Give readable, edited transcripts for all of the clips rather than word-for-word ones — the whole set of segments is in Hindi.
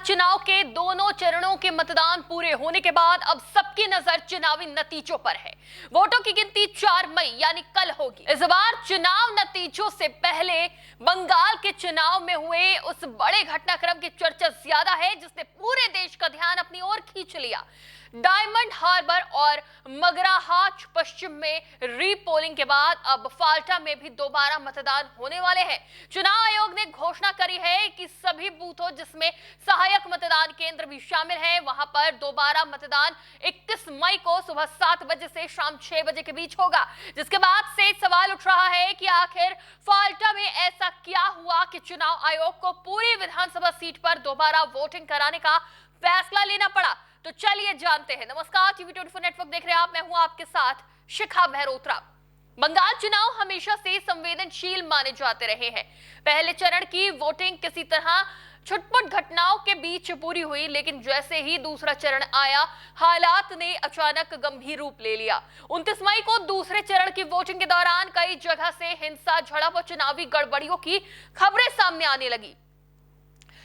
चुनाव के दोनों चरणों के मतदान पूरे होने के बाद अब सबकी नजर चुनावी नतीजों पर है। वोटों की गिनती 4 मई यानी कल होगी। इस बार चुनाव नतीजों से पहले बंगाल के चुनाव में हुए उस बड़े घटनाक्रम की चर्चा ज्यादा है जिसने पूरे देश का ध्यान अपनी ओर खींच लिया। डायमंड हार्बर और मगराहाट पश्चिम में रीपोलिंग के बाद अब फाल्टा में भी दोबारा मतदान होने वाले हैं। चुनाव आयोग ने घोषणा करी है कि सभी बूथों जिसमें सहायक मतदान केंद्र भी शामिल हैं, वहां पर दोबारा मतदान 21 मई को सुबह 7 बजे से शाम 6 बजे के बीच होगा। जिसके बाद से सवाल उठ रहा है कि आखिर फाल्टा में ऐसा क्या हुआ कि चुनाव आयोग को पूरी विधानसभा सीट पर दोबारा वोटिंग कराने का फैसला लेना पड़ा। तो चलिए जानते हैं। नमस्कार, TV24 नेटवर्क देख रहे हैं आप, मैं हूं आपके साथ शिखा मेहरोत्रा। बंगाल चुनाव हमेशा से संवेदनशील माने जाते रहे हैं। पहले चरण की वोटिंग किसी तरह छुटपुट घटनाओं के बीच पूरी हुई, लेकिन जैसे ही दूसरा चरण आया हालात ने अचानक गंभीर रूप ले लिया। 29 मई को दूसरे चरण की वोटिंग के दौरान कई जगह से हिंसा, झड़प और चुनावी गड़बड़ियों की खबरें सामने आने लगी।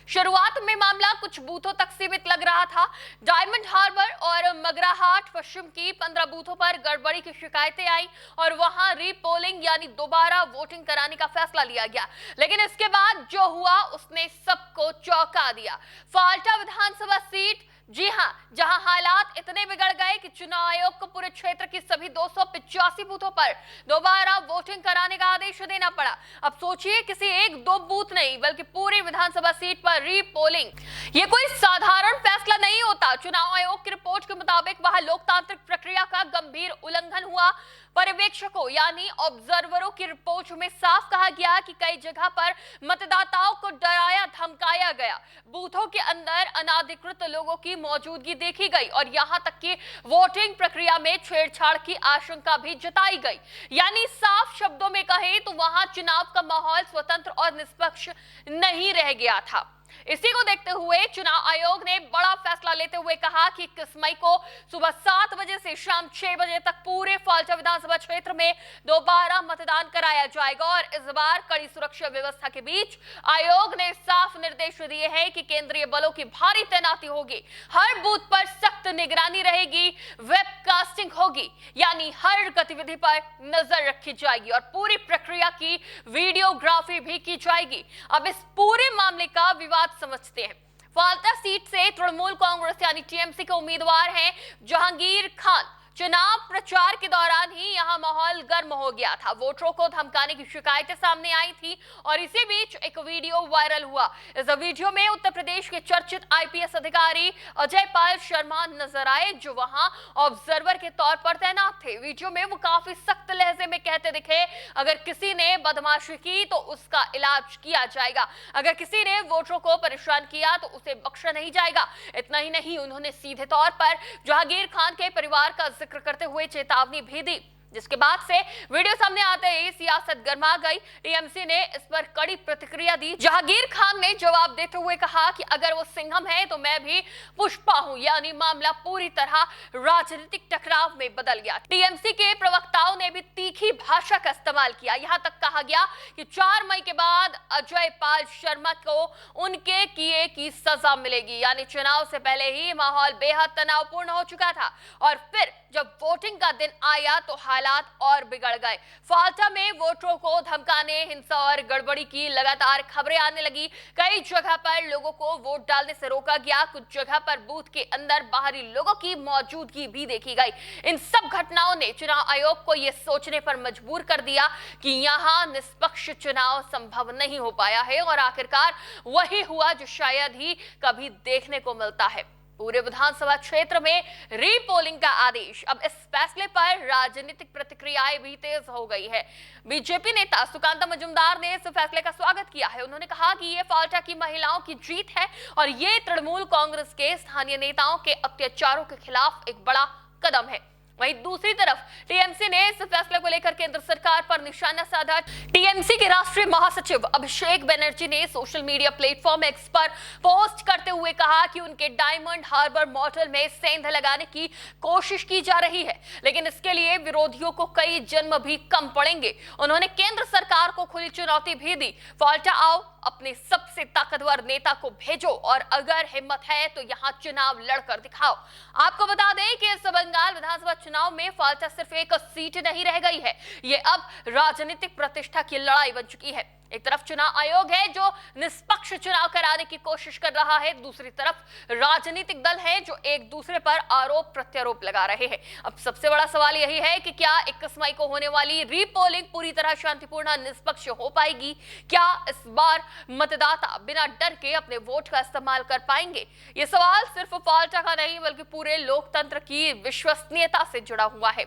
शुरुआत में मामला कुछ बूथों तक सीमित लग रहा था। डायमंड हार्बर और मगराहाट पश्चिम की 15 बूथों पर गड़बड़ी की शिकायतें आई और वहां रीपोलिंग यानी दोबारा वोटिंग कराने का फैसला लिया गया। लेकिन इसके बाद जो हुआ उसने सबको चौंका दिया। फाल्टा विधानसभा सीट, जी हां, जहां हालात इतने बिगड़ गए कि चुनाव आयोग को पूरे क्षेत्र की सभी 285 बूथों पर दोबारा वोटिंग कराने का आदेश देना पड़ा। अब सोचिए, किसी एक दो बूथ नहीं बल्कि पूरी विधानसभा सीट पर रीपोलिंग। ये कोई साधारण फैसला नहीं होता। चुनाव आयोग की रिपोर्ट के मुताबिक वहां लोकतांत्रिक प्रक्रिया का गंभीर उल्लंघन हुआ। पर्यवेक्षकों यानी ऑब्जर्वरों की रिपोर्ट में साफ कहा गया कि कई जगह पर मतदाताओं को डराया धमकाया गया। बूथों के अंदर अनाधिकृत लोगों की मौजूदगी देखी गई और यहां तक कि वोटिंग प्रक्रिया में छेड़छाड़ की आशंका भी जताई गई। यानी साफ शब्दों में कहें तो वहां चुनाव का माहौल स्वतंत्र और निष्पक्ष नहीं रह गया था। इसी को देखते हुए चुनाव आयोग ने बड़ा फैसला लेते हुए कहा कि 21 मई को सुबह 7 बजे से शाम 6 बजे तक पूरे फाल्टा विधानसभा क्षेत्र में दोबारा मतदान कराया जाएगा। और इस बार कड़ी सुरक्षा व्यवस्था के बीच आयोग ने साफ निर्देश दिए हैं कि केंद्रीय बलों की भारी तैनाती होगी। हर बूथ पर सख्त निगरानी रहेगी, वेबकास्टिंग होगी, यानी हर गतिविधि पर नजर रखी जाएगी और पूरी प्रक्रिया की वीडियोग्राफी भी की जाएगी। अब इस पूरे मामले का विवाद समझते हैं। फाल्टा सीट से तृणमूल कांग्रेस यानी टीएमसी के उम्मीदवार हैं जहांगीर खान। चुनाव प्रचार के दौरान ही यहां माहौल गर्म हो गया था। वोटरों को धमकाने की शिकायतें सामने आई थी और इसी बीच एक वीडियो वायरल हुआ। इस वीडियो में उत्तर प्रदेश के चर्चित आईपीएस अधिकारी अजय पाल शर्मा नजर आए, जो वहां ऑब्जर्वर के तौर पर तैनात थे। वीडियो में वो काफी सख्त लहजे में कहते दिखे, अगर किसी ने बदमाशी की तो उसका इलाज किया जाएगा, अगर किसी ने वोटरों को परेशान किया तो उसे बख्शा नहीं जाएगा। इतना ही नहीं, उन्होंने सीधे तौर पर जहांगीर खान के परिवार का जिक्र करते हुए चेतावनी भी दी। जिसके बाद से वीडियो सामने आते ही सियासत गर्मा गई। टीएमसी ने इस पर कड़ी प्रतिक्रिया दी। जहांगीर खान ने जवाब देते हुए कहा कि अगर वो सिंघम है तो मैं भी पुष्पा हूं, यानी मामला पूरी तरह राजनीतिक टकराव में बदल गया। टीएमसी के प्रवक्ताओं ने भी तीखी भाषा का इस्तेमाल किया। यहां तक कहा गया कि 4 मई के बाद अजय पाल शर्मा को उनके किए की सजा मिलेगी। यानी चुनाव से पहले ही माहौल बेहद तनावपूर्ण हो चुका था और फिर जब वोटिंग का दिन आया तो हालात और बिगड़ गए। फाल्टा में वोटरों को धमकाने, हिंसा और गड़बड़ी की लगातार खबरें आने लगी। कई जगह पर लोगों को वोट डालने से रोका गया। कुछ जगह पर बूथ के अंदर बाहरी लोगों की मौजूदगी भी देखी गई। इन सब घटनाओं ने चुनाव आयोग को यह सोचने पर मजबूर कर दिया कि यहां निष्पक्ष चुनाव संभव नहीं हो पाया है और आखिरकार वही हुआ जो शायद ही कभी देखने को मिलता है। पूरे विधानसभा क्षेत्र में रीपोलिंग का आदेश। अब इस फैसले पर राजनीतिक प्रतिक्रियाएं भी तेज हो गई है। बीजेपी नेता सुकांता मजूमदार ने इस फैसले का स्वागत किया है। उन्होंने कहा कि ये फाल्टा की महिलाओं की जीत है और ये तृणमूल कांग्रेस के स्थानीय नेताओं के अत्याचारों के खिलाफ एक बड़ा कदम है। वहीं दूसरी तरफ टीएमसी ने इस फैसले को लेकर केंद्र सरकार पर निशाना साधा। टीएमसी के राष्ट्रीय महासचिव अभिषेक बनर्जी ने सोशल मीडिया प्लेटफॉर्म एक्स पर पोस्ट करते हुए कहा कि उनके डायमंड हार्बर मॉडल में सेंध लगाने की कोशिश की जा रही है, लेकिन इसके लिए विरोधियों को कई जन्म भी कम पड़ेंगे। उन्होंने केंद्र सरकार को खुली चुनौती भी दी। फाल्टा आओ, अब अपने सबसे ताकतवर नेता को भेजो और अगर हिम्मत है तो यहां चुनाव लड़कर दिखाओ। आपको बता दें कि इस बंगाल विधानसभा चुनाव में फाल्टा सिर्फ एक सीट नहीं रह गई है, ये अब राजनीतिक प्रतिष्ठा की लड़ाई बन चुकी है। एक तरफ चुनाव आयोग है जो निष्पक्ष चुनाव कराने की कोशिश कर रहा है, दूसरी तरफ राजनीतिक दल है जो एक दूसरे पर आरोप प्रत्यारोप लगा रहे हैं। अब सबसे बड़ा सवाल यही है कि क्या 21 मई को होने वाली रीपोलिंग पूरी तरह शांतिपूर्ण निष्पक्ष हो पाएगी? क्या इस बार मतदाता बिना डर के अपने वोट का इस्तेमाल कर पाएंगे? ये सवाल सिर्फ फाल्टा का नहीं बल्कि पूरे लोकतंत्र की विश्वसनीयता से जुड़ा हुआ है।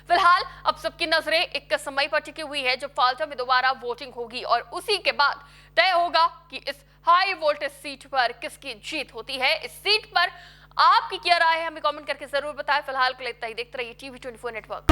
फिलहाल अब सबकी नजरें 21 मई पर टिकी हुई है जब फाल्टा में दोबारा वोटिंग होगी और उसी के बाद तय होगा कि इस हाई वोल्टेज सीट पर किसकी जीत होती है। इस सीट पर आपकी क्या राय है हमें कमेंट करके जरूर बताएं। फिलहाल के लिए इतना ही, देखते रहिए TV24 नेटवर्क।